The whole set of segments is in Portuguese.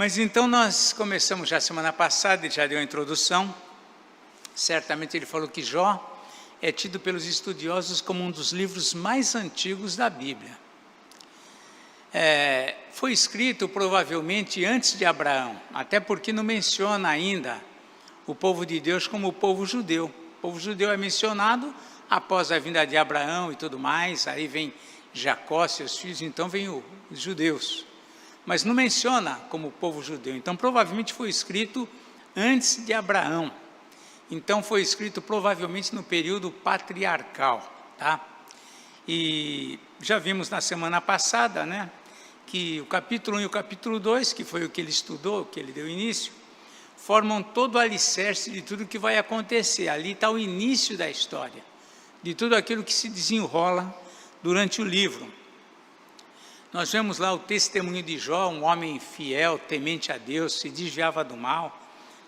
Mas então nós começamos já semana passada, ele já deu a introdução. Certamente ele falou que Jó é tido pelos estudiosos como um dos livros mais antigos da Bíblia. Foi escrito provavelmente antes de Abraão, até porque não menciona ainda o povo de Deus como o povo judeu. O povo judeu é mencionado após a vinda de Abraão e tudo mais, aí vem Jacó, seus filhos, então vem os judeus. Mas não menciona como o povo judeu, então provavelmente foi escrito antes de Abraão. Então foi escrito provavelmente no período patriarcal, tá? E já vimos na semana passada, né, que o capítulo 1 e o capítulo 2, que foi o que ele estudou, que ele deu início, formam todo o alicerce de tudo que vai acontecer. Ali está o início da história, de tudo aquilo que se desenrola durante o livro. Nós vemos lá o testemunho de Jó, um homem fiel, temente a Deus, se desviava do mal,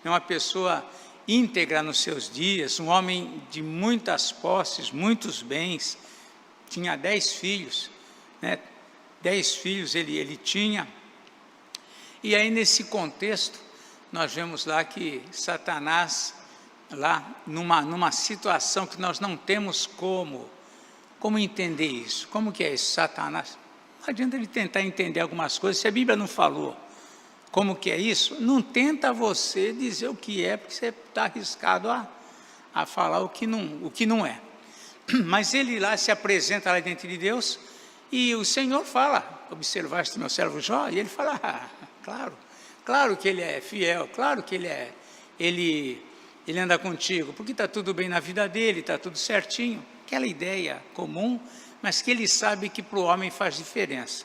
é uma pessoa íntegra nos seus dias, um homem de muitas posses, muitos bens, tinha 10 filhos, né? 10 filhos ele tinha. E aí nesse contexto, nós vemos lá que Satanás, lá numa situação que nós não temos como entender isso. Como que é isso, Satanás? Não adianta ele tentar entender algumas coisas, se a Bíblia não falou como que é isso, não tenta você dizer o que é, porque você está arriscado a falar o que não é. Mas ele lá se apresenta lá diante de Deus, e o Senhor fala, observaste meu servo Jó? E ele fala, claro que ele é fiel, claro que ele anda contigo, porque está tudo bem na vida dele, está tudo certinho. Aquela ideia comum, mas que ele sabe que para o homem faz diferença.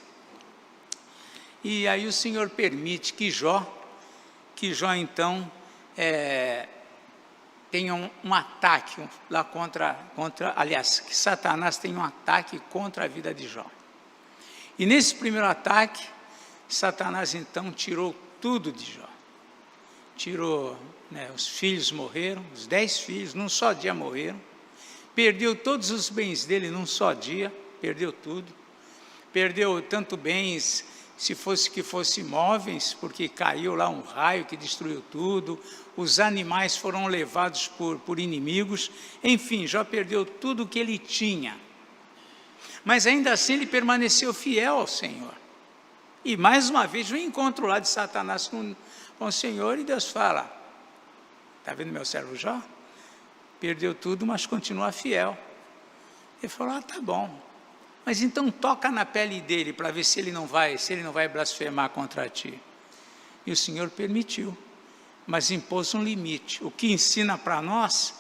E aí o Senhor permite que Jó então tenha um ataque lá aliás, que Satanás tenha um ataque contra a vida de Jó. E nesse primeiro ataque, Satanás então tirou tudo de Jó. Tirou, né, os filhos morreram, os 10 filhos num só dia morreram. Perdeu todos os bens dele num só dia, perdeu tudo. Perdeu tanto bens, se fosse que fosse imóveis, porque caiu lá um raio que destruiu tudo. Os animais foram levados por inimigos. Enfim, Jó perdeu tudo o que ele tinha. Mas ainda assim ele permaneceu fiel ao Senhor. E mais uma vez, o encontro lá de Satanás com o Senhor, e Deus fala, está vendo meu servo Jó? Perdeu tudo, mas continua fiel. Ele falou, tá bom, mas então toca na pele dele, para ver se ele não vai blasfemar contra ti. E o Senhor permitiu, mas impôs um limite, o que ensina para nós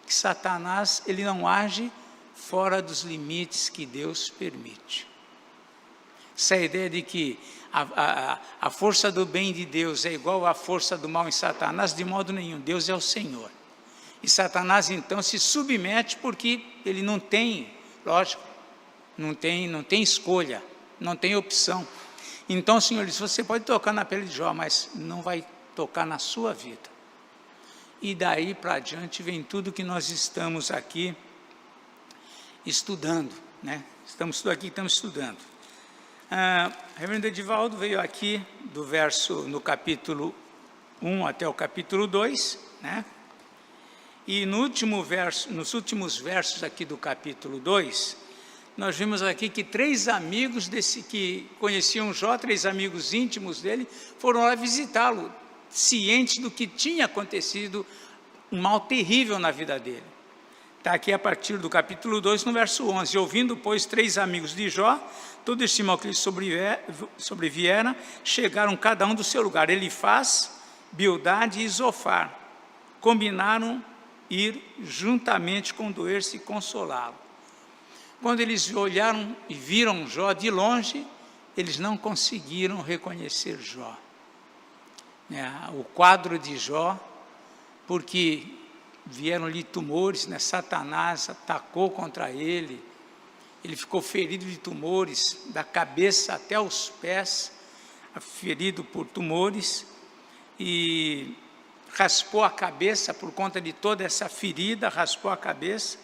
que Satanás ele não age fora dos limites que Deus permite. Essa ideia de que a força do bem de Deus é igual à força do mal em Satanás, de modo nenhum. Deus é o Senhor. E Satanás então se submete porque ele não tem, lógico, não tem escolha, não tem opção. Então o Senhor diz, você pode tocar na pele de Jó, mas não vai tocar na sua vida. E daí para adiante vem tudo que nós estamos aqui estudando, né? Estamos estudando. Reverendo Edivaldo veio aqui no capítulo 1 até o capítulo 2, né? E nos últimos versos aqui do capítulo 2, nós vimos aqui que 3 amigos que conheciam Jó, 3 amigos íntimos dele, foram lá visitá-lo, cientes do que tinha acontecido, um mal terrível na vida dele. Está aqui a partir do capítulo 2, no verso 11. Ouvindo, pois, 3 amigos de Jó, todo este mal que lhe sobreviera, chegaram cada um do seu lugar. Elifaz, Bildade e Zofar. Combinaram ir juntamente condoer-se e consolá-lo. Quando eles olharam e viram Jó de longe, eles não conseguiram reconhecer Jó. O quadro de Jó, porque vieram-lhe tumores, né? Satanás atacou contra ele, ele ficou ferido de tumores, da cabeça até os pés, ferido por tumores, e raspou a cabeça por conta de toda essa ferida, raspou a cabeça,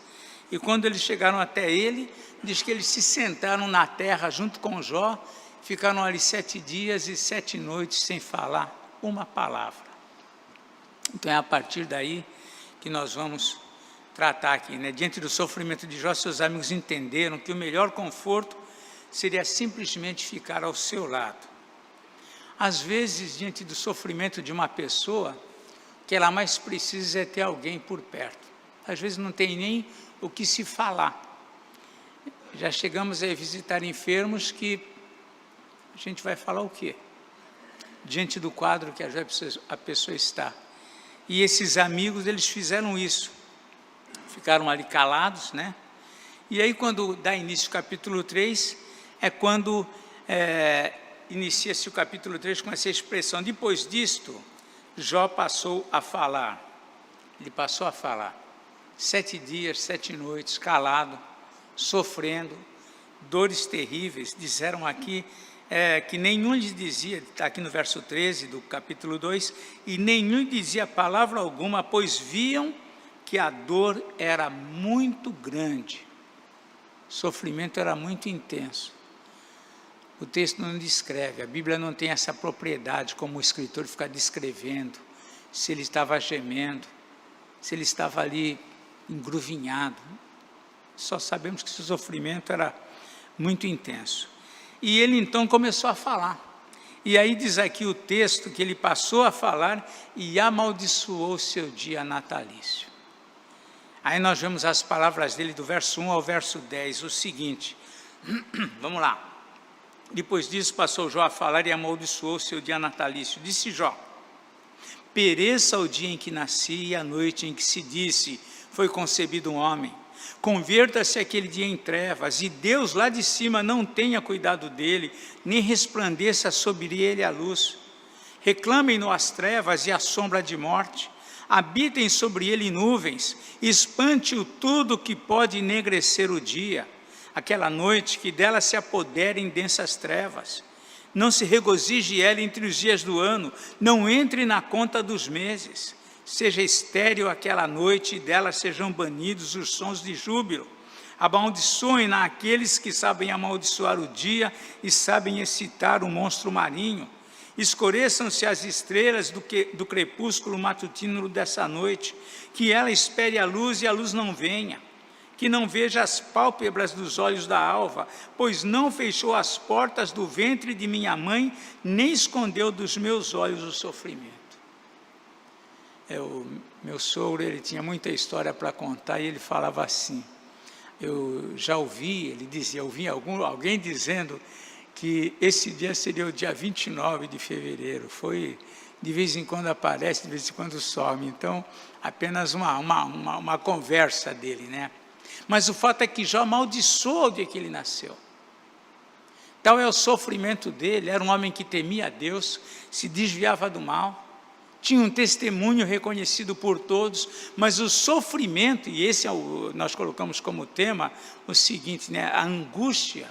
e quando eles chegaram até ele, diz que eles se sentaram na terra junto com Jó, ficaram ali 7 dias e 7 noites sem falar uma palavra. Então é a partir daí que nós vamos tratar aqui, né? Diante do sofrimento de Jó, seus amigos entenderam que o melhor conforto seria simplesmente ficar ao seu lado. Às vezes, diante do sofrimento de uma pessoa, o que ela mais precisa é ter alguém por perto. Às vezes não tem nem o que se falar. Já chegamos a visitar enfermos que a gente vai falar o quê? Diante do quadro que a pessoa está. E esses amigos, eles fizeram isso. Ficaram ali calados, né? E aí, quando dá início ao capítulo 3, é quando inicia-se o capítulo 3 com essa expressão. Depois disto, Jó passou a falar. Ele passou a falar. 7 dias, 7 noites, calado, sofrendo, dores terríveis. Disseram aqui que nenhum lhe dizia, está aqui no verso 13 do capítulo 2, e nenhum dizia palavra alguma, pois viam que a dor era muito grande, o sofrimento era muito intenso. O texto não descreve, a Bíblia não tem essa propriedade como o escritor ficar descrevendo, se ele estava gemendo, se ele estava ali engruvinhado. Só sabemos que o sofrimento era muito intenso. E ele então começou a falar. E aí diz aqui o texto que ele passou a falar e amaldiçoou seu dia natalício. Aí nós vemos as palavras dele do verso 1 ao verso 10, o seguinte, vamos lá. Depois disso passou Jó a falar e amaldiçoou seu dia natalício. Disse Jó, pereça o dia em que nasci e a noite em que se disse, foi concebido um homem. Converta-se aquele dia em trevas, e Deus lá de cima não tenha cuidado dele, nem resplandeça sobre ele a luz. Reclamem-no as trevas e a sombra de morte, habitem sobre ele nuvens, espante-o tudo que pode enegrecer o dia, aquela noite que dela se apoderem densas trevas. Não se regozije ela entre os dias do ano, não entre na conta dos meses. Seja estéril aquela noite e dela sejam banidos os sons de júbilo. Amaldiçoem-na aqueles que sabem amaldiçoar o dia e sabem excitar o monstro marinho. Escureçam-se as estrelas do crepúsculo matutino dessa noite, que ela espere a luz e a luz não venha, que não veja as pálpebras dos olhos da alva, pois não fechou as portas do ventre de minha mãe, nem escondeu dos meus olhos o sofrimento. Meu sogro, ele tinha muita história para contar e ele falava assim, eu já ouvi, ele dizia, ouvi alguém dizendo que esse dia seria o dia 29 de fevereiro, de vez em quando aparece, de vez em quando some, então apenas uma conversa dele, né? Mas o fato é que Jó amaldiçoou o dia que ele nasceu. Tal é o sofrimento dele, era um homem que temia a Deus, se desviava do mal, tinha um testemunho reconhecido por todos, mas o sofrimento, e esse nós colocamos como tema o seguinte, né? A angústia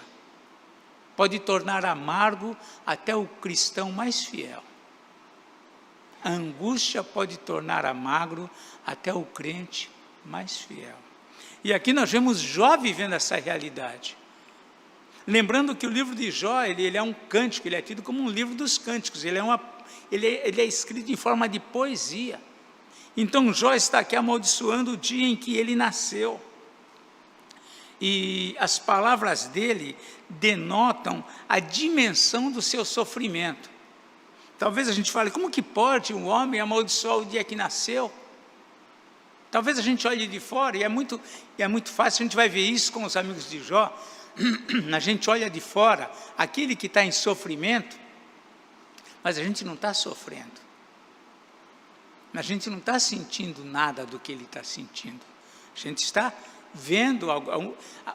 pode tornar amargo até o cristão mais fiel. A angústia pode tornar amargo até o crente mais fiel. E aqui nós vemos Jó vivendo essa realidade. Lembrando que o livro de Jó, ele é um cântico, ele é tido como um livro dos cânticos, ele é escrito em forma de poesia. Então Jó está aqui amaldiçoando o dia em que ele nasceu. E as palavras dele denotam a dimensão do seu sofrimento. Talvez a gente fale, como que pode um homem amaldiçoar o dia que nasceu? Talvez a gente olhe de fora, e é muito fácil, a gente vai ver isso com os amigos de Jó, a gente olha de fora, aquele que está em sofrimento, mas a gente não está sofrendo, a gente não está sentindo nada do que ele está sentindo, a gente está vendo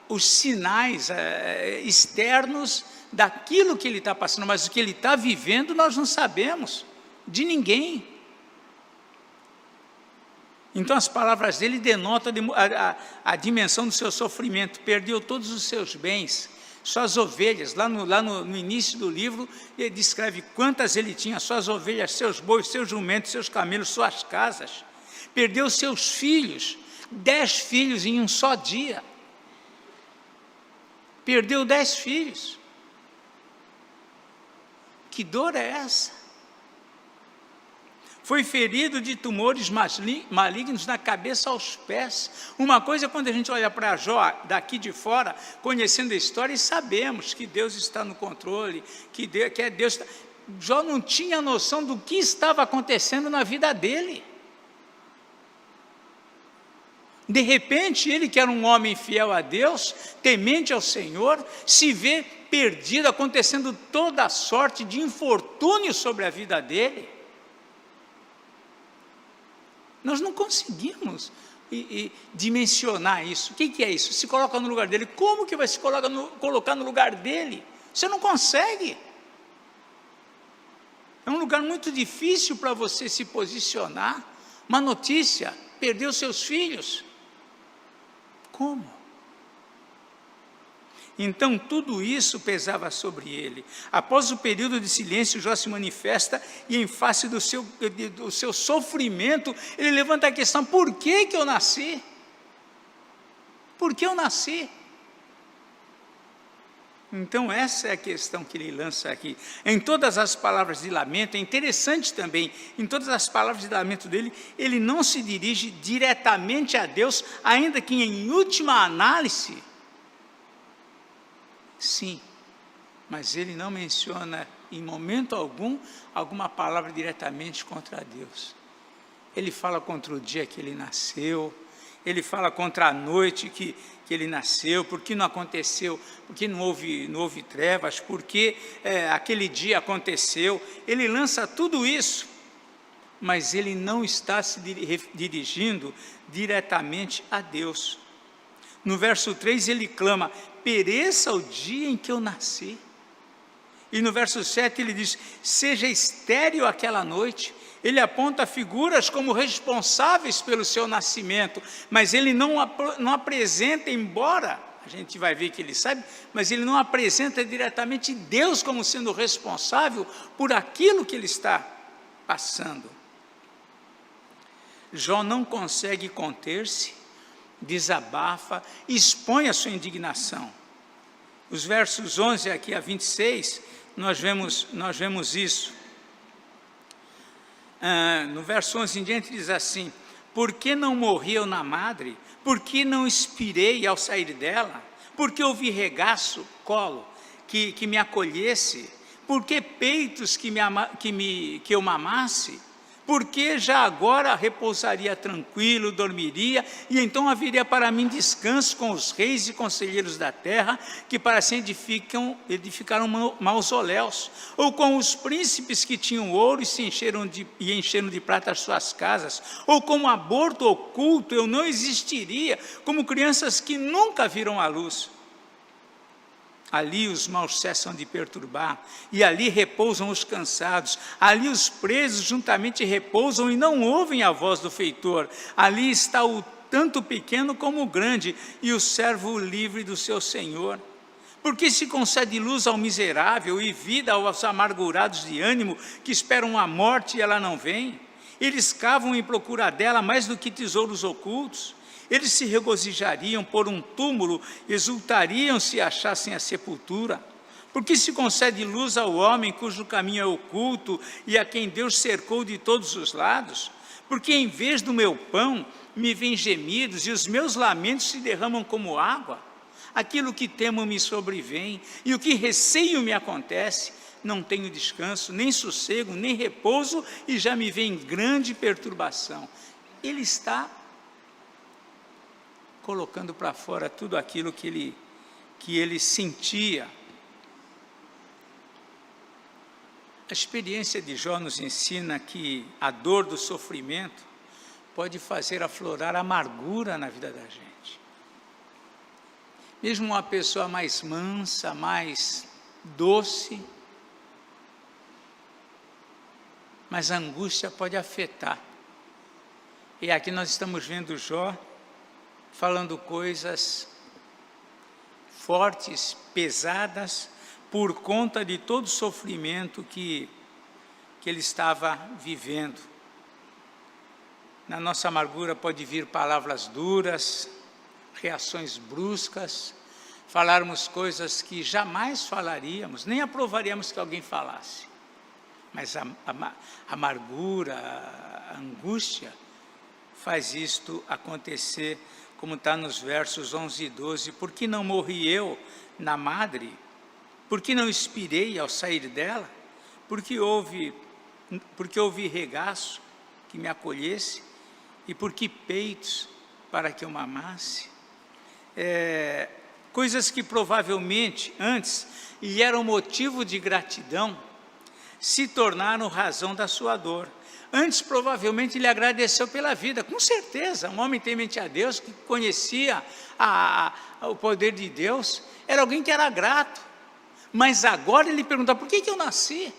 os sinais externos daquilo que ele está passando, mas o que ele está vivendo nós não sabemos, de ninguém. Então as palavras dele denotam a dimensão do seu sofrimento, perdeu todos os seus bens, suas ovelhas, lá no início do livro, ele descreve quantas ele tinha, suas ovelhas, seus bois, seus jumentos, seus camelos, suas casas, perdeu seus filhos, 10 filhos em um só dia, perdeu 10 filhos, que dor é essa? Foi ferido de tumores malignos na cabeça aos pés. Uma coisa é quando a gente olha para Jó daqui de fora, conhecendo a história, e sabemos que Deus está no controle, que é Deus. Jó não tinha noção do que estava acontecendo na vida dele. De repente, ele que era um homem fiel a Deus, temente ao Senhor, se vê perdido, acontecendo toda a sorte de infortúnio sobre a vida dele. Nós não conseguimos dimensionar isso. O que é isso? Se coloca no lugar dele. Como que vai se colocar no lugar dele? Você não consegue. É um lugar muito difícil para você se posicionar. Uma notícia, perdeu seus filhos. Como? Então, tudo isso pesava sobre ele. Após o período de silêncio, Jó se manifesta e, em face do seu sofrimento, ele levanta a questão: por que eu nasci? Por que eu nasci? Então, essa é a questão que ele lança aqui. Em todas as palavras de lamento, é interessante também, em todas as palavras de lamento dele, ele não se dirige diretamente a Deus, ainda que em última análise, sim, mas ele não menciona em momento algum alguma palavra diretamente contra Deus. Ele fala contra o dia que ele nasceu, ele fala contra a noite que ele nasceu, porque não aconteceu, porque não houve trevas, porque aquele dia aconteceu. Ele lança tudo isso, mas ele não está se dirigindo diretamente a Deus. No verso 3 ele clama: pereça o dia em que eu nasci. E no verso 7 ele diz: seja estéril aquela noite. Ele aponta figuras como responsáveis pelo seu nascimento, mas ele não apresenta, embora a gente vai ver que ele sabe, mas ele não apresenta diretamente Deus como sendo responsável por aquilo que ele está passando. Jó não consegue conter-se, desabafa, expõe a sua indignação. Os versos 11 aqui a 26, nós vemos isso. No verso 11 em diante diz assim: por que não morri eu na madre? Por que não expirei ao sair dela? Por que ouvi regaço, colo, que me acolhesse? Por que peitos que eu mamasse? Porque já agora repousaria tranquilo, dormiria, e então haveria para mim descanso com os reis e conselheiros da terra, que para si edificaram mausoléus, ou com os príncipes que tinham ouro e encheram de prata as suas casas, ou como aborto oculto eu não existiria, como crianças que nunca viram a luz. Ali os maus cessam de perturbar, e ali repousam os cansados. Ali os presos juntamente repousam e não ouvem a voz do feitor. Ali está o tanto pequeno como o grande, e o servo livre do seu senhor. Porque se concede luz ao miserável e vida aos amargurados de ânimo, que esperam a morte e ela não vem. Eles cavam em procura dela mais do que tesouros ocultos. Eles se regozijariam por um túmulo, exultariam se achassem a sepultura. Porque se concede luz ao homem cujo caminho é oculto e a quem Deus cercou de todos os lados? Porque em vez do meu pão me vêm gemidos e os meus lamentos se derramam como água? Aquilo que temo me sobrevém e o que receio me acontece. Não tenho descanso, nem sossego, nem repouso e já me vem grande perturbação. Ele está colocando para fora tudo aquilo que ele sentia. A experiência de Jó nos ensina que a dor do sofrimento pode fazer aflorar amargura na vida da gente. Mesmo uma pessoa mais mansa, mais doce, mas a angústia pode afetar. E aqui nós estamos vendo Jó falando coisas fortes, pesadas, por conta de todo o sofrimento que ele estava vivendo. Na nossa amargura pode vir palavras duras, reações bruscas, falarmos coisas que jamais falaríamos, nem aprovaríamos que alguém falasse. Mas a amargura, a angústia, faz isto acontecer, como está nos versos 11 e 12. Por que não morri eu na madre? Por que não expirei ao sair dela? Porque houve regaço que me acolhesse, e por que peitos para que eu mamasse? Coisas que provavelmente antes lhe eram motivo de gratidão, se tornaram razão da sua dor. Antes, provavelmente, ele agradeceu pela vida, com certeza. Um homem temente a Deus, que conhecia o poder de Deus, era alguém que era grato. Mas agora ele pergunta, por que eu nasci?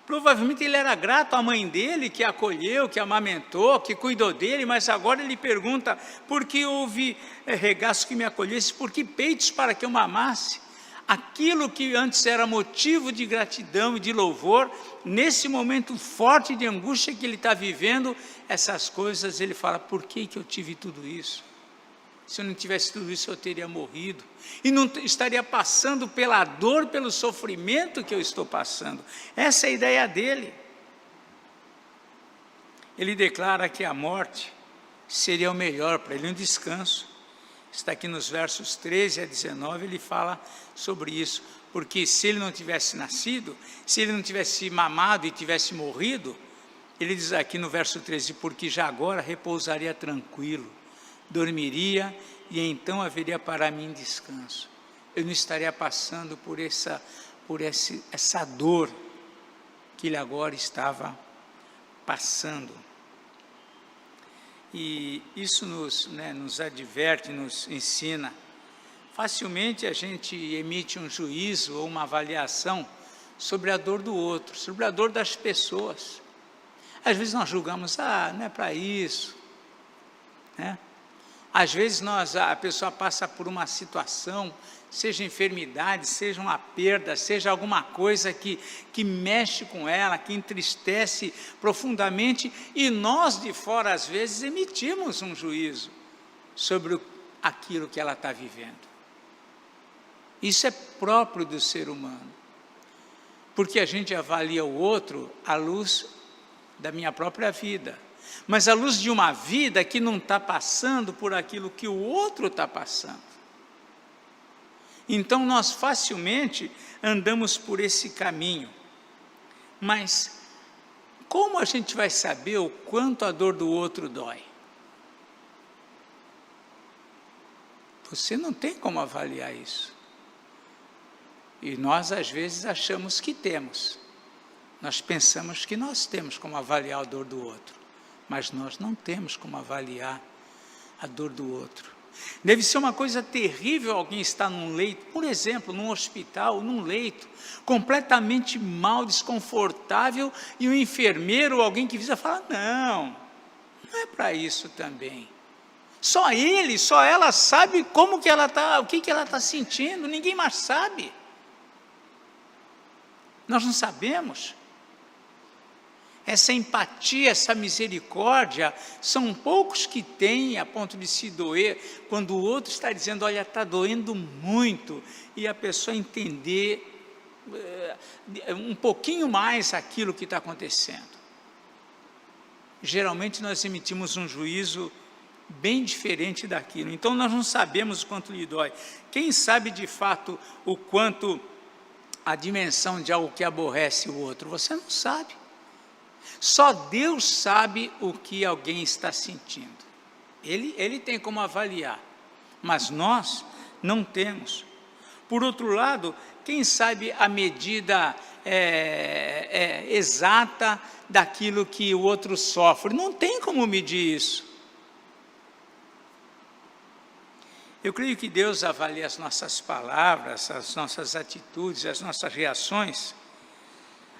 Provavelmente ele era grato à mãe dele, que acolheu, que amamentou, que cuidou dele, mas agora ele pergunta, por que houve regaço que me acolhesse, por que peitos para que eu mamasse? Aquilo que antes era motivo de gratidão e de louvor, nesse momento forte de angústia que ele está vivendo, essas coisas, ele fala, por que eu tive tudo isso? Se eu não tivesse tudo isso, eu teria morrido. E não estaria passando pela dor, pelo sofrimento que eu estou passando. Essa é a ideia dele. Ele declara que a morte seria o melhor para ele, um descanso. Está aqui nos versos 13 a 19, ele fala sobre isso. Porque se ele não tivesse nascido, se ele não tivesse mamado e tivesse morrido, ele diz aqui no verso 13, porque já agora repousaria tranquilo, dormiria e então haveria para mim descanso. Eu não estaria passando por essa dor que ele agora estava passando. E isso nos adverte, nos ensina. Facilmente a gente emite um juízo ou uma avaliação sobre a dor do outro, sobre a dor das pessoas. Às vezes nós julgamos, não é para isso, né? Às vezes a pessoa passa por uma situação, seja enfermidade, seja uma perda, seja alguma coisa que mexe com ela, que entristece profundamente, e nós de fora às vezes emitimos um juízo sobre aquilo que ela está vivendo. Isso é próprio do ser humano, porque a gente avalia o outro à luz da minha própria vida, mas à luz de uma vida que não está passando por aquilo que o outro está passando. Então nós facilmente andamos por esse caminho, mas como a gente vai saber o quanto a dor do outro dói? Você não tem como avaliar isso. E nós às vezes achamos que temos. Nós pensamos que nós temos como avaliar a dor do outro, mas nós não temos como avaliar a dor do outro. Deve ser uma coisa terrível alguém estar num leito, por exemplo, num hospital, num leito, completamente mal, desconfortável, e o enfermeiro ou alguém que visita fala, não é para isso também. Só ele, só ela sabe como que ela está, o que ela está sentindo, ninguém mais sabe. Nós não sabemos. Essa empatia, essa misericórdia, são poucos que têm a ponto de se doer, quando o outro está dizendo, olha, está doendo muito, e a pessoa entender um pouquinho mais aquilo que está acontecendo. Geralmente nós emitimos um juízo bem diferente daquilo, então nós não sabemos o quanto lhe dói. Quem sabe de fato o quanto a dimensão de algo que aborrece o outro? Você não sabe. Só Deus sabe o que alguém está sentindo. Ele tem como avaliar, mas nós não temos. Por outro lado, quem sabe a medida exata daquilo que o outro sofre? Não tem como medir isso. Eu creio que Deus avalia as nossas palavras, as nossas atitudes, as nossas reações,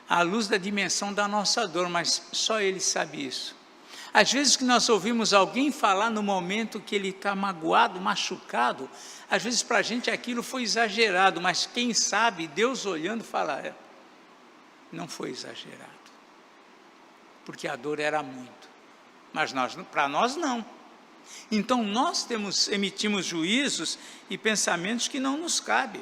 à luz da dimensão da nossa dor, mas só Ele sabe isso. Às vezes que nós ouvimos alguém falar no momento que ele está magoado, machucado, às vezes para a gente aquilo foi exagerado, mas quem sabe, Deus olhando fala, não foi exagerado, porque a dor era muito, mas para nós não. Então nós emitimos juízos e pensamentos que não nos cabem.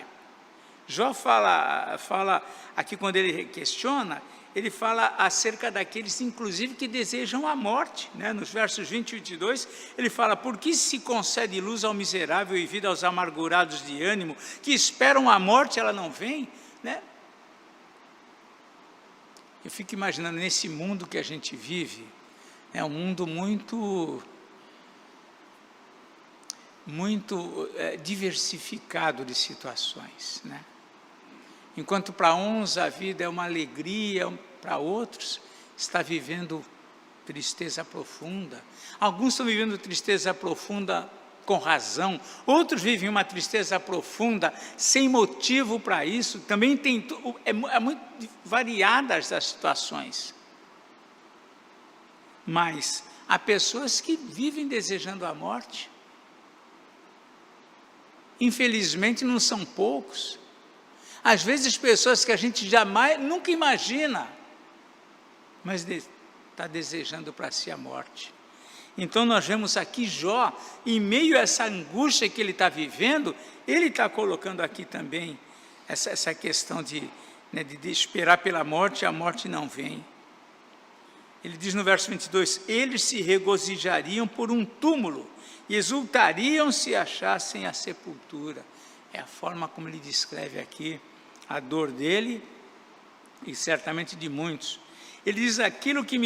Jó fala aqui, quando ele questiona, ele fala acerca daqueles, inclusive, que desejam a morte, né? Nos versos 20 e 22, ele fala: por que se concede luz ao miserável e vida aos amargurados de ânimo, que esperam a morte, ela não vem, né? Eu fico imaginando, nesse mundo que a gente vive, é um mundo muito diversificado de situações, né? Enquanto para uns a vida é uma alegria, para outros está vivendo tristeza profunda. Alguns estão vivendo tristeza profunda com razão, outros vivem uma tristeza profunda sem motivo para isso. Também é muito variadas as situações. Mas há pessoas que vivem desejando a morte. Infelizmente não são poucos. Às vezes pessoas que a gente nunca imagina, mas está desejando para si a morte. Então nós vemos aqui Jó, em meio a essa angústia que ele está vivendo, ele está colocando aqui também essa questão de esperar pela morte, e a morte não vem. Ele diz no verso 22, eles se regozijariam por um túmulo, e exultariam se achassem a sepultura. É a forma como ele descreve aqui a dor dele, e certamente de muitos. Ele diz: aquilo que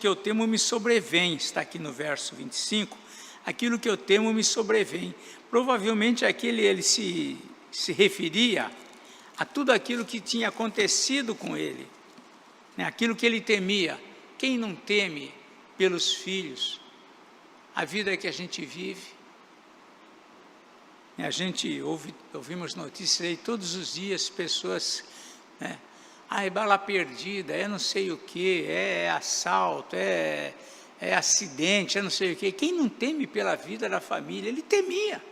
eu temo me sobrevém, está aqui no verso 25, aquilo que eu temo me sobrevém. Provavelmente aqui ele se referia a tudo aquilo que tinha acontecido com ele, né? Aquilo que ele temia. Quem não teme pelos filhos a vida que a gente vive? A gente ouvimos notícias aí todos os dias, pessoas, né? É bala perdida, é não sei o que, é assalto, é acidente, é não sei o que. Quem não teme pela vida da família? Ele temia,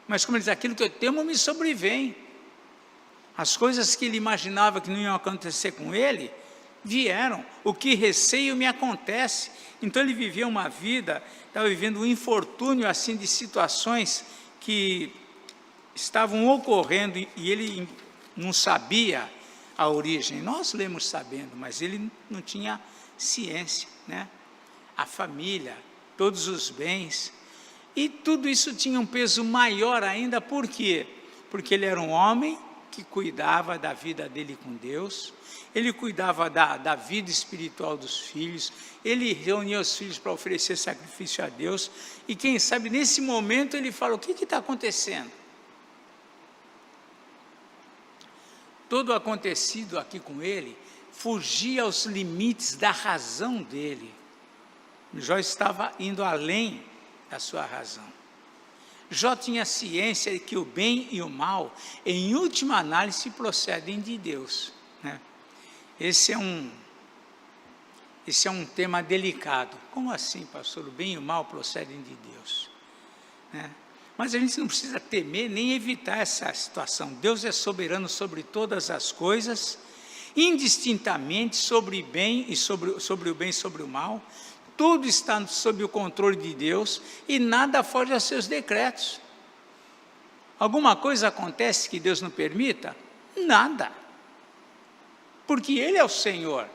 mas como ele diz, aquilo que eu temo me sobrevém. As coisas que ele imaginava que não iam acontecer com ele, vieram. O que receio me acontece. Então ele vivia uma vida, estava vivendo um infortúnio assim de situações que estavam ocorrendo e ele não sabia a origem. Nós lemos sabendo, mas ele não tinha ciência, né? A família, todos os bens, e tudo isso tinha um peso maior ainda. Por quê? Porque ele era um homem que cuidava da vida dele com Deus, ele cuidava da vida espiritual dos filhos, ele reunia os filhos para oferecer sacrifício a Deus, e quem sabe nesse momento ele fala: o que está acontecendo? Todo o acontecido aqui com ele fugia aos limites da razão dele. Jó estava indo além da sua razão. Jó tinha ciência de que o bem e o mal, em última análise, procedem de Deus, né? Esse é um tema delicado. Como assim, pastor? O bem e o mal procedem de Deus, né? Mas a gente não precisa temer nem evitar essa situação. Deus é soberano sobre todas as coisas, indistintamente sobre o bem e sobre o mal. Tudo está sob o controle de Deus e nada foge aos seus decretos. Alguma coisa acontece que Deus não permita? Nada. Porque Ele é o Senhor.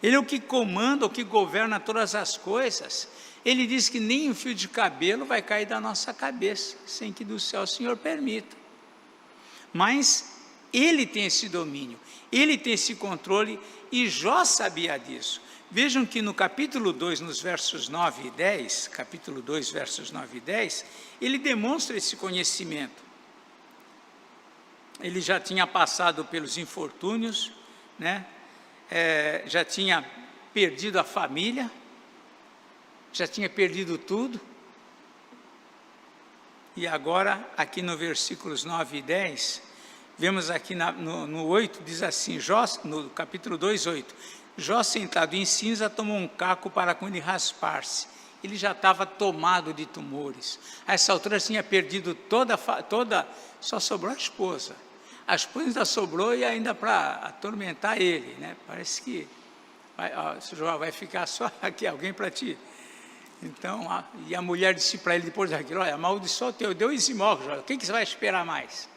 Ele é o que comanda, o que governa todas as coisas. Ele diz que nem um fio de cabelo vai cair da nossa cabeça, sem que do céu o Senhor permita. Mas Ele tem esse domínio, Ele tem esse controle, e Jó sabia disso. Vejam que no capítulo 2, nos versos 9 e 10, capítulo 2, versos 9 e 10, ele demonstra esse conhecimento. Ele já tinha passado pelos infortúnios, né? Já tinha perdido a família, já tinha perdido tudo, e agora, aqui no versículos 9 e 10, vemos aqui no 8, diz assim, Jó, no capítulo 2, 8, Jó sentado em cinza tomou um caco para com ele raspar-se. Ele já estava tomado de tumores. A essa altura tinha perdido toda, só sobrou a esposa. A esposa ainda sobrou e ainda para atormentar ele, né? Parece que Jó vai ficar só aqui alguém para ti. Então, e a mulher disse para ele depois daquilo: olha, amaldiçoa o teu Deus e morre, Jó. O que você vai esperar mais?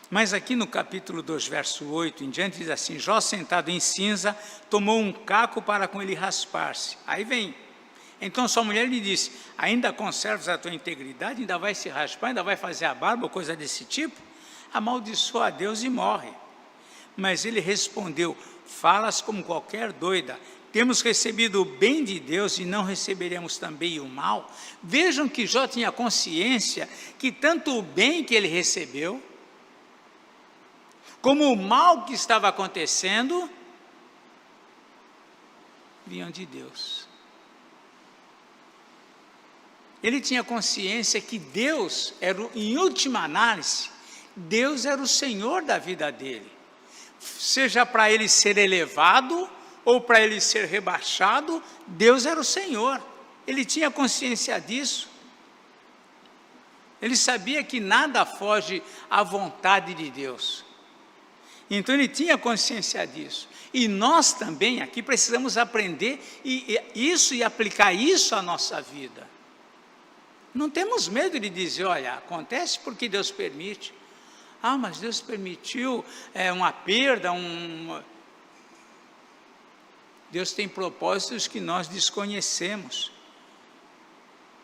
Mas aqui no capítulo 2, verso 8 em diante, diz assim: Jó, sentado em cinza, tomou um caco para com ele raspar-se. Aí vem. Então sua mulher lhe disse: ainda conservas a tua integridade? Ainda vai se raspar? Ainda vai fazer a barba ou coisa desse tipo? Amaldiçoa a Deus e morre. Mas ele respondeu: falas como qualquer doida. Temos recebido o bem de Deus e não receberemos também o mal? Vejam que Jó tinha consciência que tanto o bem que ele recebeu, como o mal que estava acontecendo, vinham de Deus. Ele tinha consciência que Deus era, em última análise, Deus era o Senhor da vida dele. Seja para ele ser elevado ou para ele ser rebaixado, Deus era o Senhor. Ele tinha consciência disso. Ele sabia que nada foge à vontade de Deus. Então ele tinha consciência disso. E nós também aqui precisamos aprender isso e aplicar isso à nossa vida. Não temos medo de dizer: olha, acontece porque Deus permite. Ah, mas Deus permitiu uma perda, Deus tem propósitos que nós desconhecemos.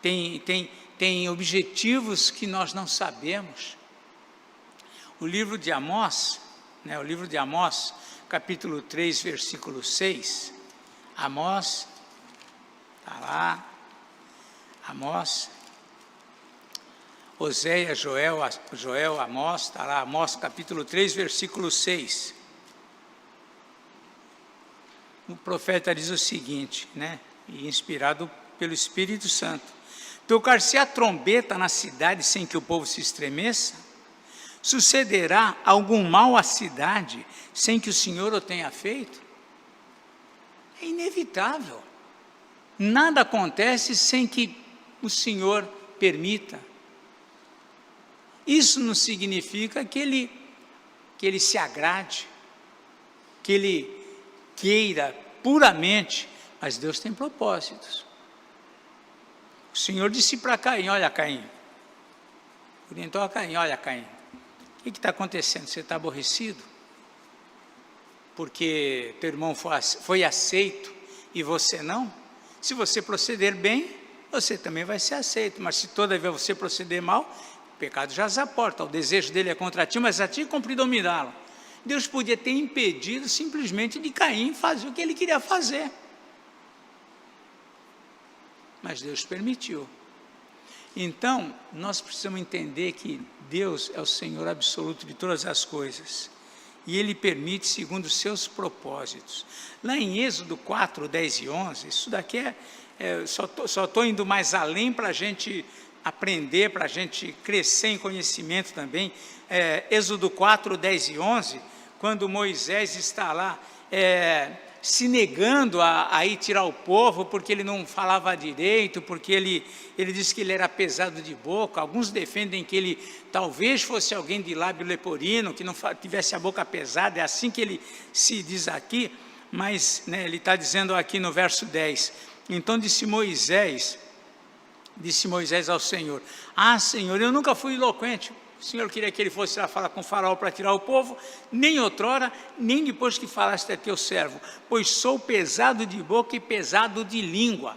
Tem objetivos que nós não sabemos. O livro de Amós, capítulo 3, versículo 6. Amós, está lá, Amós, Oséias, Joel, Amós, está lá, Amós capítulo 3, versículo 6. O profeta diz o seguinte, e inspirado pelo Espírito Santo: tocar-se a trombeta na cidade sem que o povo se estremeça? Sucederá algum mal à cidade sem que o Senhor o tenha feito? É inevitável. Nada acontece sem que o Senhor permita. Isso não significa que ele se agrade, que ele queira puramente, mas Deus tem propósitos. O Senhor disse para Caim: olha, Caim, orientou a Caim: olha, Caim, o que está acontecendo? Você está aborrecido? Porque teu irmão foi aceito e você não? Se você proceder bem, você também vai ser aceito, mas se toda vez você proceder mal, o pecado já à porta, o desejo dele é contra ti, mas a ti cumpre dominá-lo. Deus podia ter impedido simplesmente de Caim fazer o que ele queria fazer, mas Deus permitiu. Então, nós precisamos entender que Deus é o Senhor absoluto de todas as coisas, e Ele permite segundo os seus propósitos. Lá em Êxodo 4, 10 e 11, isso daqui só estou indo mais além para a gente aprender, para a gente crescer em conhecimento também. Êxodo 4, 10 e 11, quando Moisés está lá se negando a ir tirar o povo, porque ele não falava direito, porque ele disse que ele era pesado de boca. Alguns defendem que ele talvez fosse alguém de lábio leporino, que não tivesse a boca pesada, é assim que ele se diz aqui, mas ele está dizendo aqui no verso 10, então disse Moisés ao Senhor: ah, Senhor, eu nunca fui eloquente. O Senhor queria que ele fosse lá falar com o faraó para tirar o povo, nem outrora, nem depois que falaste a teu servo, pois sou pesado de boca e pesado de língua.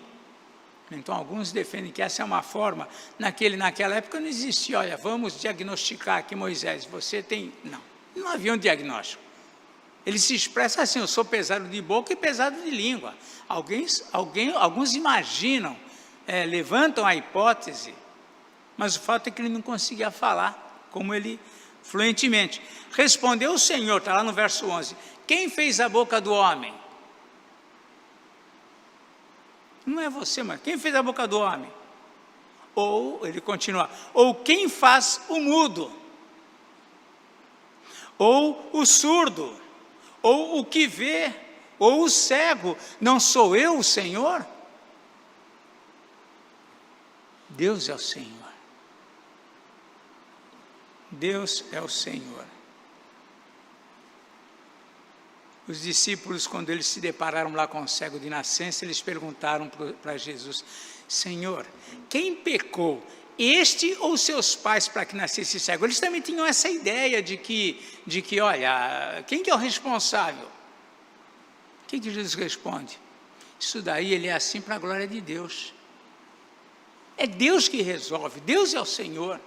Então alguns defendem que essa é uma forma, naquela época não existia: olha, vamos diagnosticar aqui Moisés, você tem... Não havia um diagnóstico. Ele se expressa assim: eu sou pesado de boca e pesado de língua. Alguns imaginam, levantam a hipótese, mas o fato é que ele não conseguia falar como ele fluentemente. Respondeu o Senhor, está lá no verso 11: quem fez a boca do homem? Não é você, mas quem fez a boca do homem? Ou, ele continua, ou quem faz o mudo? Ou o surdo? Ou o que vê? Ou o cego? Não sou eu o Senhor? Deus é o Senhor. Deus é o Senhor. Os discípulos, quando eles se depararam lá com o cego de nascença, eles perguntaram para Jesus: Senhor, quem pecou, este ou seus pais para que nascesse cego? Eles também tinham essa ideia de que olha, quem que é o responsável? O que Jesus responde? Isso daí ele é assim para a glória de Deus. É Deus que resolve, Deus é o Senhor.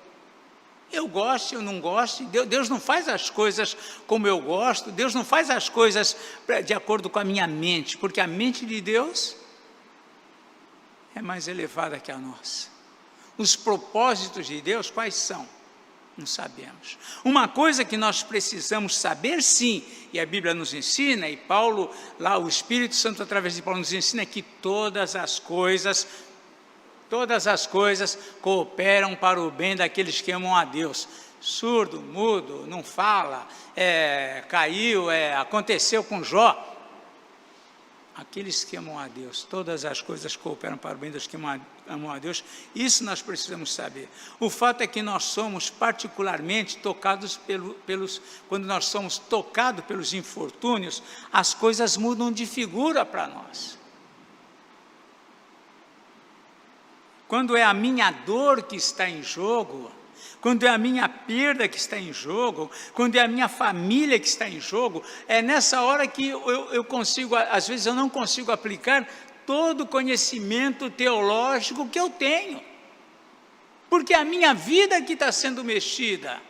Eu gosto, eu não gosto, Deus não faz as coisas como eu gosto, Deus não faz as coisas de acordo com a minha mente, porque a mente de Deus é mais elevada que a nossa. Os propósitos de Deus, quais são? Não sabemos. Uma coisa que nós precisamos saber, sim, e a Bíblia nos ensina, e Paulo, lá o Espírito Santo através de Paulo nos ensina, que todas as coisas cooperam para o bem daqueles que amam a Deus. Surdo, mudo, não fala, caiu, aconteceu com Jó. Aqueles que amam a Deus, todas as coisas cooperam para o bem dos que amam a Deus. Isso nós precisamos saber. O fato é que nós somos particularmente tocados quando nós somos tocados pelos infortúnios, as coisas mudam de figura para nós. Quando é a minha dor que está em jogo, quando é a minha perda que está em jogo, quando é a minha família que está em jogo, é nessa hora que eu consigo, às vezes eu não consigo aplicar todo o conhecimento teológico que eu tenho, porque é a minha vida que está sendo mexida.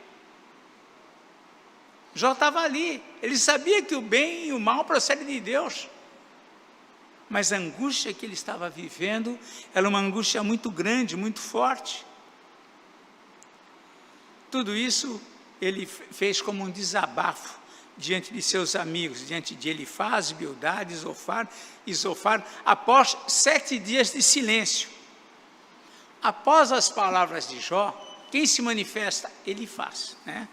Jó estava ali, ele sabia que o bem e o mal procedem de Deus, mas a angústia que ele estava vivendo era uma angústia muito grande, muito forte. Tudo isso ele fez como um desabafo diante de seus amigos, diante de Elifaz, Bildade e Zofar, após 7 dias de silêncio. Após as palavras de Jó, quem se manifesta? Elifaz, né?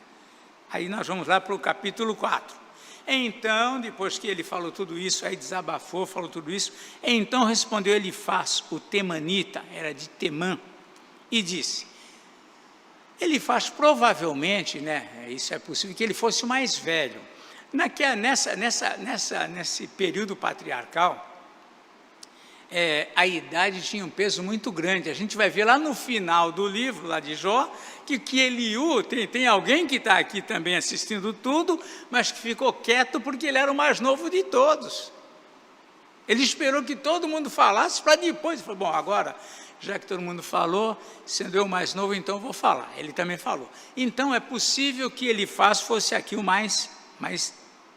Aí nós vamos lá para o capítulo 4. Então, depois que ele falou tudo isso, aí desabafou, falou tudo isso, então respondeu Elifaz, o temanita, era de Temã, e disse: Elifaz provavelmente, né, isso é possível, que ele fosse o mais velho. Nesse período patriarcal, a idade tinha um peso muito grande. A gente vai ver lá no final do livro, lá de Jó, que Eliú, tem alguém que está aqui também assistindo tudo, mas que ficou quieto porque ele era o mais novo de todos. Ele esperou que todo mundo falasse para depois, ele falou, bom, agora, já que todo mundo falou, sendo eu o mais novo, então vou falar. Ele também falou. Então é possível que Elifaz fosse aqui o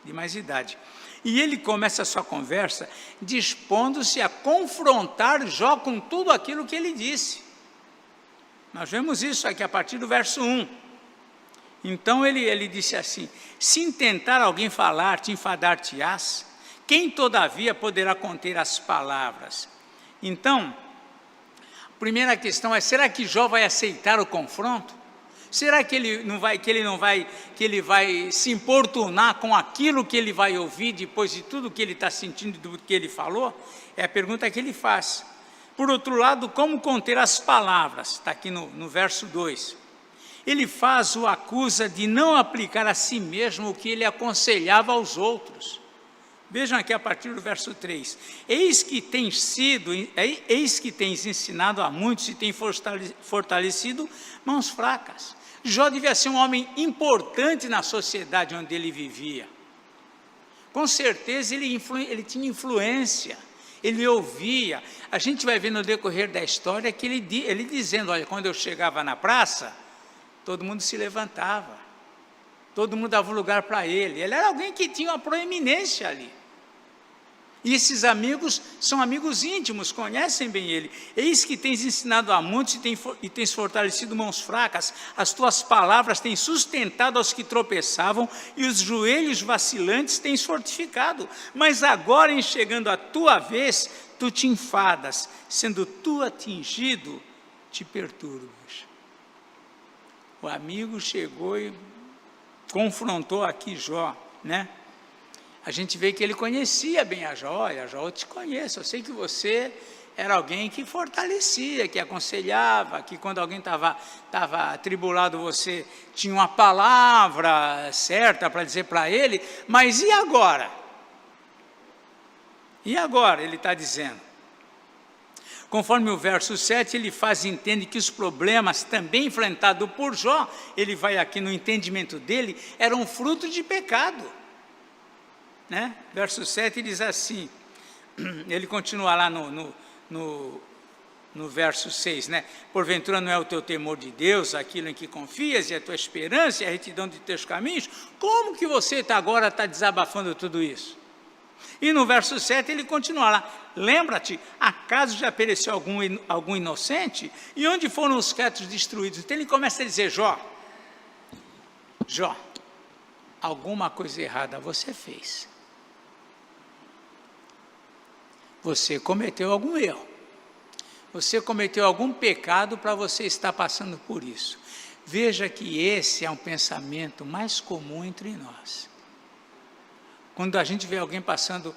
de mais idade. E ele começa a sua conversa dispondo-se a confrontar Jó com tudo aquilo que ele disse. Nós vemos isso aqui a partir do verso 1. Então ele disse assim: se intentar alguém falar, te enfadar-te-ás, quem todavia poderá conter as palavras? Então, a primeira questão é, será que Jó vai aceitar o confronto? Será que ele vai se importunar com aquilo que ele vai ouvir depois de tudo que ele está sentindo, do que ele falou? É a pergunta que ele faz. Por outro lado, como conter as palavras? Está aqui no verso 2. Elifaz o acusa de não aplicar a si mesmo o que ele aconselhava aos outros. Vejam aqui a partir do verso 3. Eis que tens ensinado a muitos e tem fortalecido mãos fracas. Jó devia ser um homem importante na sociedade onde ele vivia. Com certeza ele tinha influência, ele ouvia. A gente vai ver no decorrer da história que ele dizendo, olha, quando eu chegava na praça, todo mundo se levantava, todo mundo dava lugar para ele. Ele era alguém que tinha uma proeminência ali. E esses amigos são amigos íntimos, conhecem bem ele. Eis que tens ensinado a muitos e tens fortalecido mãos fracas, as tuas palavras têm sustentado aos que tropeçavam, e os joelhos vacilantes tens fortificado. Mas agora, em chegando a tua vez, tu te enfadas, sendo tu atingido, te perturbas. O amigo chegou e confrontou aqui Jó, né? A gente vê que ele conhecia bem a Jó. Olha, Jó, eu te conheço, eu sei que você era alguém que fortalecia, que aconselhava, que quando alguém estava atribulado, você tinha uma palavra certa para dizer para ele, mas e agora? E agora, ele está dizendo. Conforme o verso 7, ele entende que os problemas também enfrentados por Jó, ele vai aqui no entendimento dele, eram fruto de pecado. Né? Verso 7 diz assim, ele continua lá no verso 6, né? Porventura não é o teu temor de Deus, aquilo em que confias, e a tua esperança, e a retidão de teus caminhos? Como que você agora está desabafando tudo isso? E no verso 7 ele continua lá, lembra-te, acaso já pereceu algum inocente? E onde foram os quietos destruídos? Então ele começa a dizer, Jó, alguma coisa errada você fez. Você cometeu algum erro. Você cometeu algum pecado para você estar passando por isso. Veja que esse é um pensamento mais comum entre nós. Quando a gente vê alguém passando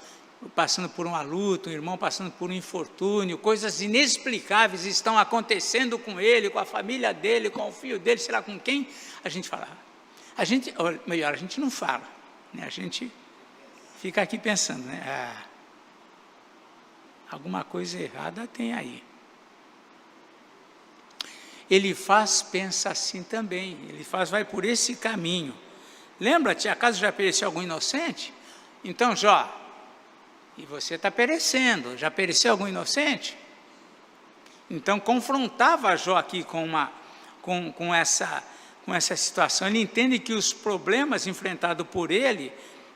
por uma luta, um irmão passando por um infortúnio, coisas inexplicáveis estão acontecendo com ele, com a família dele, com o filho dele, sei lá com quem, a gente fala. A gente não fala, né? A gente fica aqui pensando, né? Alguma coisa errada tem aí. Elifaz pensa assim também, Elifaz vai por esse caminho. Lembra-te, acaso já pereceu algum inocente? Então, Jó, e você está perecendo, já pereceu algum inocente? Então, confrontava Jó aqui com essa situação. Ele entende que os problemas enfrentados por ele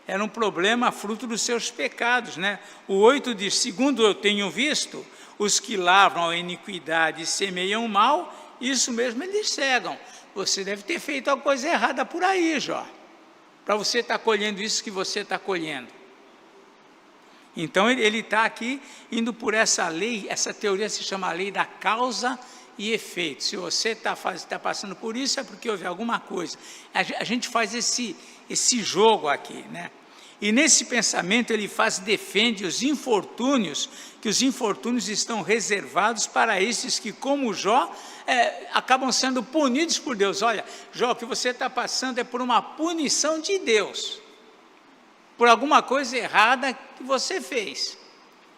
eram um problema fruto dos seus pecados, né? O 8 diz, segundo eu tenho visto, os que lavram a iniquidade e semeiam o mal, isso mesmo eles cegam. Você deve ter feito alguma coisa errada por aí, Jó, para você estar colhendo isso que você está colhendo. Então ele está aqui indo por essa lei, essa teoria se chama a lei da causa e efeito. Se você está passando por isso, é porque houve alguma coisa. A gente faz esse jogo aqui, né? E nesse pensamento ele defende os infortúnios, que os infortúnios estão reservados para esses que, como Jó, acabam sendo punidos por Deus. Olha, Jó, o que você está passando é por uma punição de Deus, por alguma coisa errada que você fez.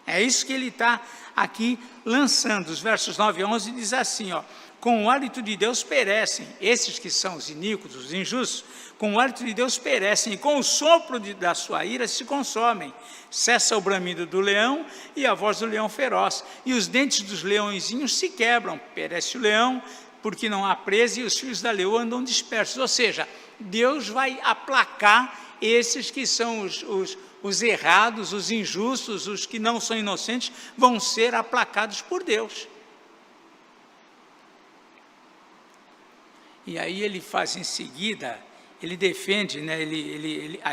É isso que ele está aqui lançando. Os versos 9 e 11 diz assim, ó, com o hálito de Deus perecem, esses que são os iníquos, os injustos, com o hálito de Deus perecem, e com o sopro da sua ira se consomem. Cessa o bramido do leão e a voz do leão feroz, e os dentes dos leõezinhos se quebram, perece o leão, porque não há presa, e os filhos da leoa andam dispersos. Ou seja, Deus vai aplacar esses que são os errados, os injustos, os que não são inocentes, vão ser aplacados por Deus. E aí ele faz em seguida, ele defende, né, ele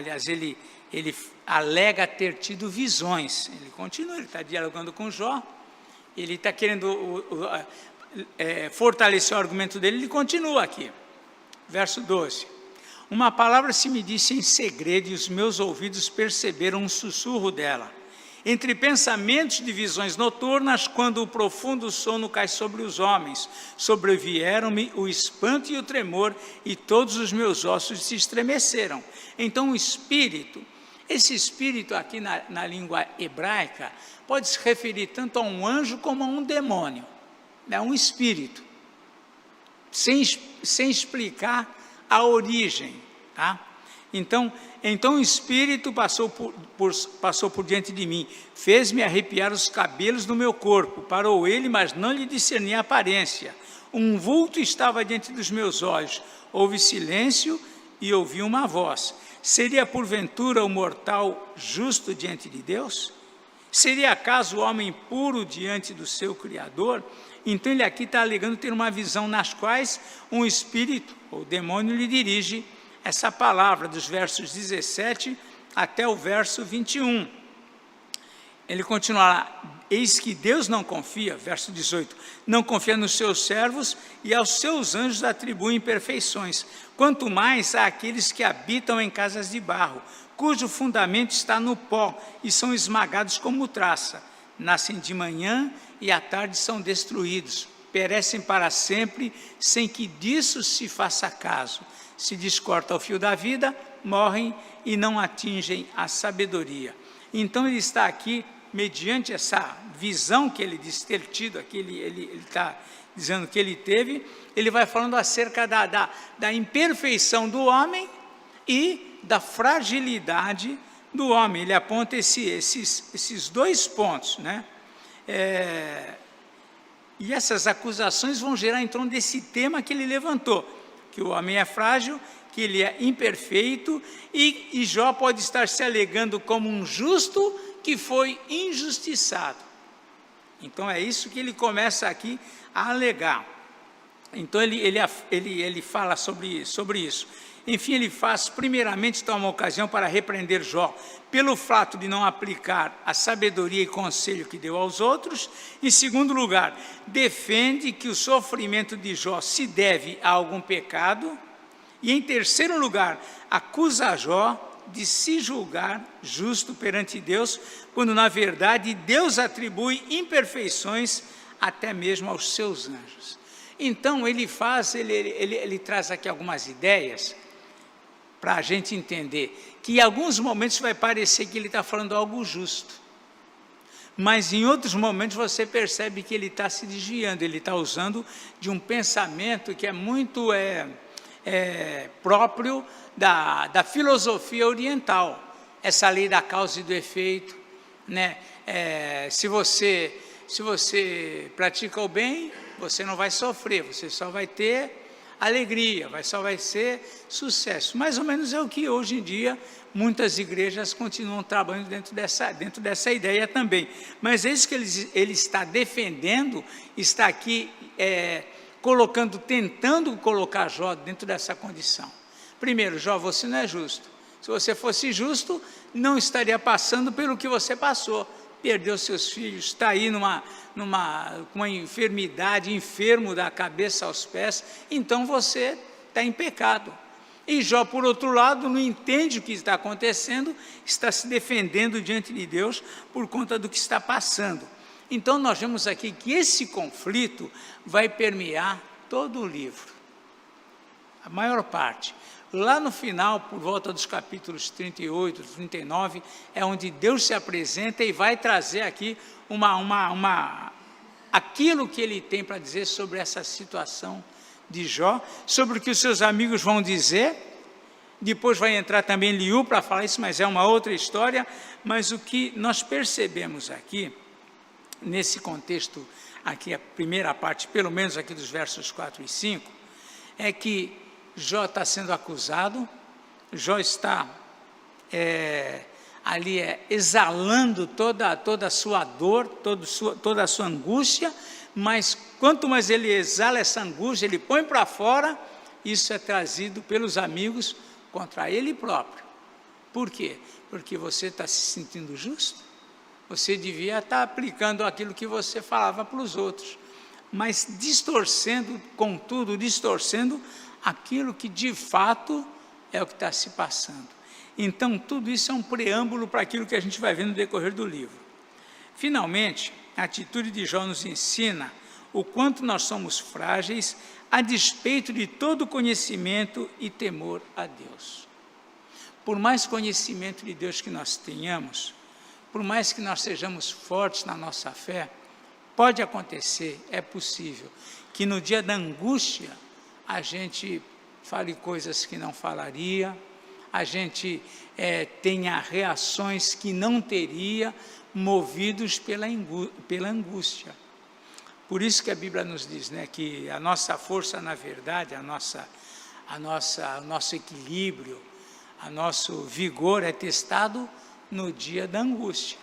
alega ter tido visões. Ele continua, ele está dialogando com Jó, ele está querendo fortalecer o argumento dele, ele continua aqui. Verso 12. Uma palavra se me disse em segredo, e os meus ouvidos perceberam um sussurro dela. Entre pensamentos de visões noturnas, quando o profundo sono cai sobre os homens, sobrevieram-me o espanto e o tremor, e todos os meus ossos se estremeceram. Então o espírito, esse espírito aqui na língua hebraica, pode se referir tanto a um anjo como a um demônio. É um espírito, sem explicar a origem, tá? Então o Espírito passou por diante de mim, fez-me arrepiar os cabelos do meu corpo, parou ele, mas não lhe discerni a aparência. Um vulto estava diante dos meus olhos, houve silêncio e ouvi uma voz. Seria porventura o mortal justo diante de Deus? Seria acaso o homem puro diante do seu Criador? Então ele aqui está alegando ter uma visão nas quais um espírito, ou demônio, lhe dirige essa palavra, dos versos 17 até o verso 21. Ele continua lá, eis que Deus não confia, verso 18, não confia nos seus servos e aos seus anjos atribui imperfeições, quanto mais àqueles que habitam em casas de barro, cujo fundamento está no pó e são esmagados como traça, nascem de manhã e à tarde são destruídos, perecem para sempre sem que disso se faça caso. Se descorta o fio da vida, morrem e não atingem a sabedoria. Então ele está aqui mediante essa visão que ele diz ter tido aqui, ele está dizendo que ele teve, ele vai falando acerca da imperfeição do homem e da fragilidade do homem. Ele aponta esses dois pontos, né? E essas acusações vão gerar em torno desse tema que ele levantou, que o homem é frágil, que ele é imperfeito, e Jó pode estar se alegando como um justo que foi injustiçado. Então é isso que ele começa aqui a alegar. Então ele fala sobre isso. Enfim, ele faz, primeiramente, toma ocasião para repreender Jó pelo fato de não aplicar a sabedoria e conselho que deu aos outros. Em segundo lugar, defende que o sofrimento de Jó se deve a algum pecado. E em terceiro lugar, acusa Jó de se julgar justo perante Deus, quando na verdade Deus atribui imperfeições até mesmo aos seus anjos. Então ele traz aqui algumas ideias para a gente entender que em alguns momentos vai parecer que ele está falando algo justo, mas em outros momentos você percebe que ele está se desviando, ele está usando de um pensamento que é muito próprio da filosofia oriental, essa lei da causa e do efeito, né? Se você pratica o bem, você não vai sofrer, você só vai ter alegria, só vai ser sucesso. Mais ou menos é o que hoje em dia muitas igrejas continuam trabalhando dentro dessa ideia também. Mas é isso que ele está defendendo, está aqui tentando colocar Jó dentro dessa condição. Primeiro, Jó, você não é justo. Se você fosse justo, não estaria passando pelo que você passou. Perdeu seus filhos, está aí com uma enfermidade, enfermo da cabeça aos pés, então você está em pecado. E Jó, por outro lado, não entende o que está acontecendo, está se defendendo diante de Deus por conta do que está passando. Então nós vemos aqui que esse conflito vai permear todo o livro, a maior parte. Lá no final, por volta dos capítulos 38, 39, é onde Deus se apresenta e vai trazer aqui aquilo que ele tem para dizer sobre essa situação de Jó, sobre o que os seus amigos vão dizer. Depois vai entrar também Eliú para falar isso, mas é uma outra história. Mas o que nós percebemos aqui, nesse contexto, aqui a primeira parte, pelo menos aqui dos versos 4 e 5, é que Jó está sendo acusado, Jó está ali exalando toda a sua dor, toda a sua angústia, mas quanto mais ele exala essa angústia, ele põe para fora, isso é trazido pelos amigos contra ele próprio. Por quê? Porque você está se sentindo justo, você devia estar aplicando aquilo que você falava para os outros, mas distorcendo aquilo que de fato é o que está se passando. Então, tudo isso é um preâmbulo para aquilo que a gente vai ver no decorrer do livro. Finalmente, a atitude de Jó nos ensina o quanto nós somos frágeis a despeito de todo conhecimento e temor a Deus. Por mais conhecimento de Deus que nós tenhamos, por mais que nós sejamos fortes na nossa fé, pode acontecer, é possível, que no dia da angústia a gente fale coisas que não falaria, a gente tenha reações que não teria, movidos pela angústia. Por isso que a Bíblia nos diz, né, que a nossa força, na verdade, o nosso equilíbrio, o nosso vigor é testado no dia da angústia.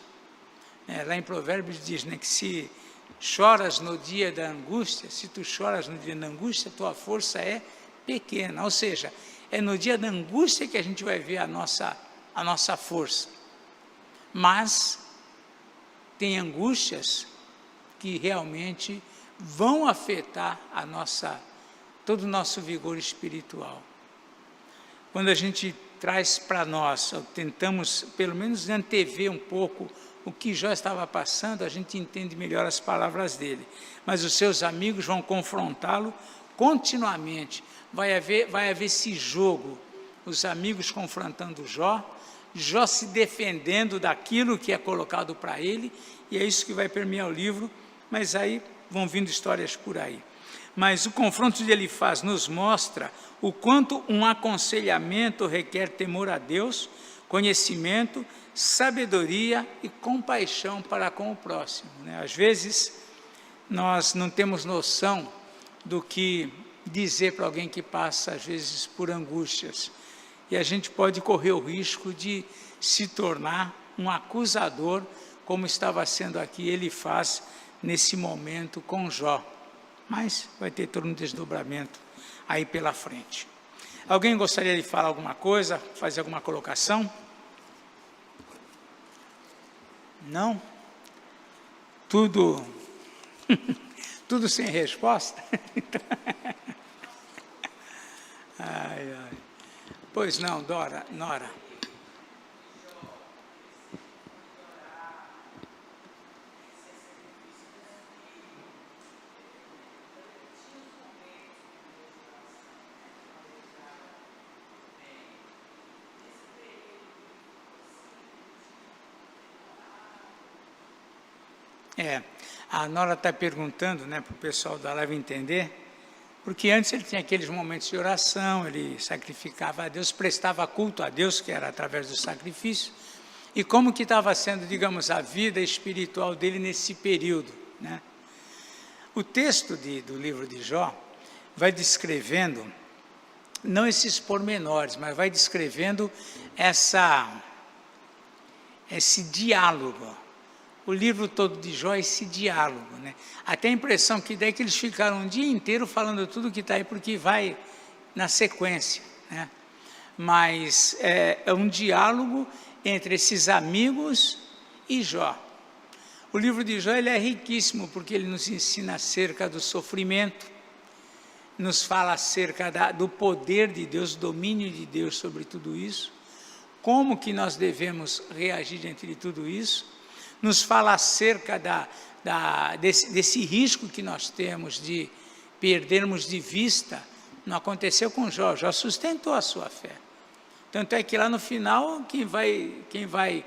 Lá em Provérbios diz, né, que se choras no dia da angústia, se tu choras no dia da angústia, tua força é pequena. Ou seja, é no dia da angústia que a gente vai ver a nossa força. Mas tem angústias que realmente vão afetar todo o nosso vigor espiritual. Quando a gente traz para nós, tentamos pelo menos antever um pouco o que Jó estava passando, a gente entende melhor as palavras dele. Mas os seus amigos vão confrontá-lo continuamente. Vai haver esse jogo, os amigos confrontando Jó, Jó se defendendo daquilo que é colocado para ele, e é isso que vai permear o livro, mas aí vão vindo histórias por aí. Mas o confronto de Elifaz nos mostra o quanto um aconselhamento requer temor a Deus, conhecimento, sabedoria e compaixão para com o próximo, né? Às vezes, nós não temos noção do que dizer para alguém que passa, às vezes, por angústias. E a gente pode correr o risco de se tornar um acusador, como estava sendo aqui Elifaz nesse momento com Jó. Mas vai ter todo um desdobramento aí pela frente. Alguém gostaria de falar alguma coisa, fazer alguma colocação? Não? Tudo sem resposta? Ai, ai. Pois não, Nora. A Nora está perguntando, né, para o pessoal da live entender, porque antes ele tinha aqueles momentos de oração, ele sacrificava a Deus, prestava culto a Deus, que era através do sacrifício, e como que estava sendo, digamos, a vida espiritual dele nesse período, né? O texto do livro de Jó vai descrevendo, não esses pormenores, mas vai descrevendo esse diálogo. O livro todo de Jó é esse diálogo, né? Até a impressão que daí que eles ficaram um dia inteiro falando tudo que está aí, porque vai na sequência, né? Mas é um diálogo entre esses amigos e Jó. O livro de Jó ele é riquíssimo, porque ele nos ensina acerca do sofrimento, nos fala acerca do poder de Deus, do domínio de Deus sobre tudo isso, como que nós devemos reagir diante de tudo isso, nos fala acerca desse risco que nós temos de perdermos de vista. Não aconteceu com Jó, Jó sustentou a sua fé. Tanto é que lá no final, quem vai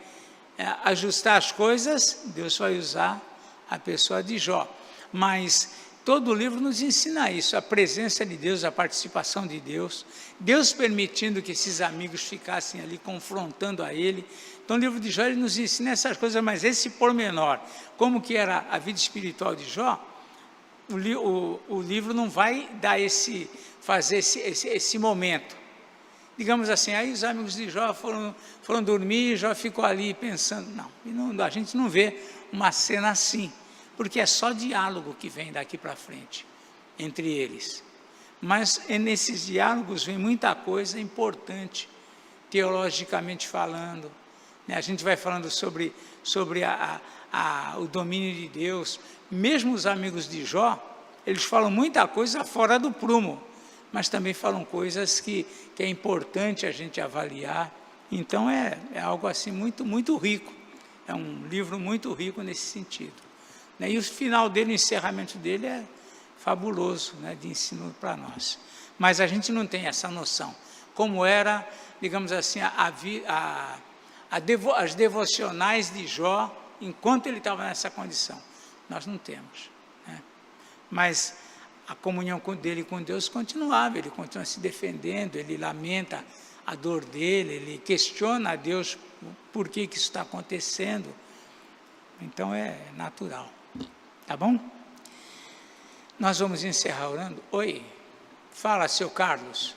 ajustar as coisas, Deus vai usar a pessoa de Jó. Mas todo o livro nos ensina isso, a presença de Deus, a participação de Deus, Deus permitindo que esses amigos ficassem ali confrontando a ele. Então o livro de Jó ele nos ensina essas coisas, mas esse pormenor, como que era a vida espiritual de Jó, o livro não vai dar fazer esse momento. Digamos assim, aí os amigos de Jó foram dormir e Jó ficou ali pensando. Não, a gente não vê uma cena assim, porque é só diálogo que vem daqui para frente entre eles. Mas nesses diálogos vem muita coisa importante, teologicamente falando, né? A gente vai falando sobre o domínio de Deus. Mesmo os amigos de Jó, eles falam muita coisa fora do prumo, mas também falam coisas que é importante a gente avaliar. Então é algo assim muito, muito rico, é um livro muito rico nesse sentido, né? E o final dele, o encerramento dele é fabuloso, né, de ensino para nós. Mas a gente não tem essa noção, como era, digamos assim, as devocionais de Jó, enquanto ele estava nessa condição. Nós não temos, né? Mas a comunhão dele com Deus continuava, ele continua se defendendo, ele lamenta a dor dele, ele questiona a Deus por que isso está acontecendo. Então é natural, tá bom? Nós vamos encerrar orando. Oi, fala, seu Carlos.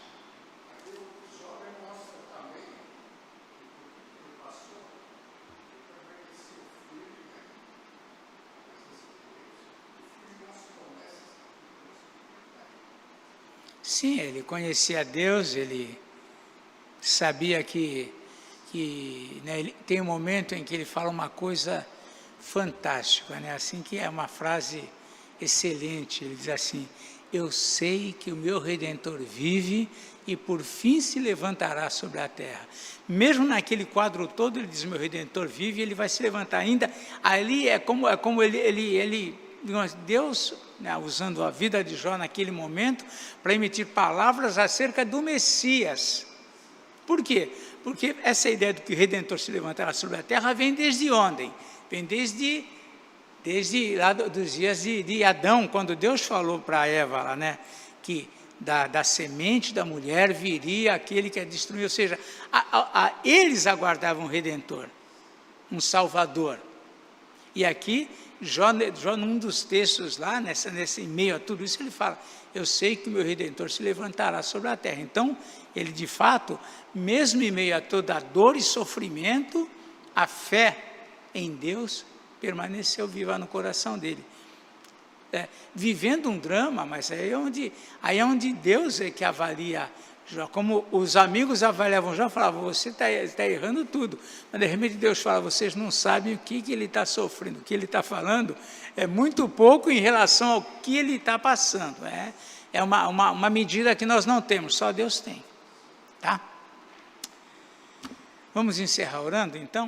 Sim, ele conhecia Deus, ele sabia que né, ele tem um momento em que ele fala uma coisa fantástica, né? Assim, que é uma frase excelente. Ele diz assim: eu sei que o meu Redentor vive e por fim se levantará sobre a terra. Mesmo naquele quadro todo, ele diz: meu Redentor vive e ele vai se levantar ainda. Ali é como ele Deus, né, usando a vida de Jó naquele momento, para emitir palavras acerca do Messias. Por quê? Porque essa ideia de que o Redentor se levantará sobre a terra vem desde ontem, vem desde lá dos dias de Adão, quando Deus falou para Eva lá, né, que da semente da mulher viria aquele que a destruiu, ou seja, eles aguardavam um Redentor, um Salvador. E aqui, Jó num dos textos lá, nesse meio a tudo isso, ele fala, eu sei que o meu Redentor se levantará sobre a terra. Então, ele de fato, mesmo em meio a toda a dor e sofrimento, a fé em Deus permaneceu viva no coração dele. Vivendo um drama, mas aí é onde Deus é que avalia Jó, como os amigos avaliavam Jó, falavam, você está errando tudo, mas de repente Deus fala, vocês não sabem o que ele está sofrendo, o que ele está falando é muito pouco em relação ao que ele está passando, é uma medida que nós não temos, só Deus tem, tá? Vamos encerrar orando então?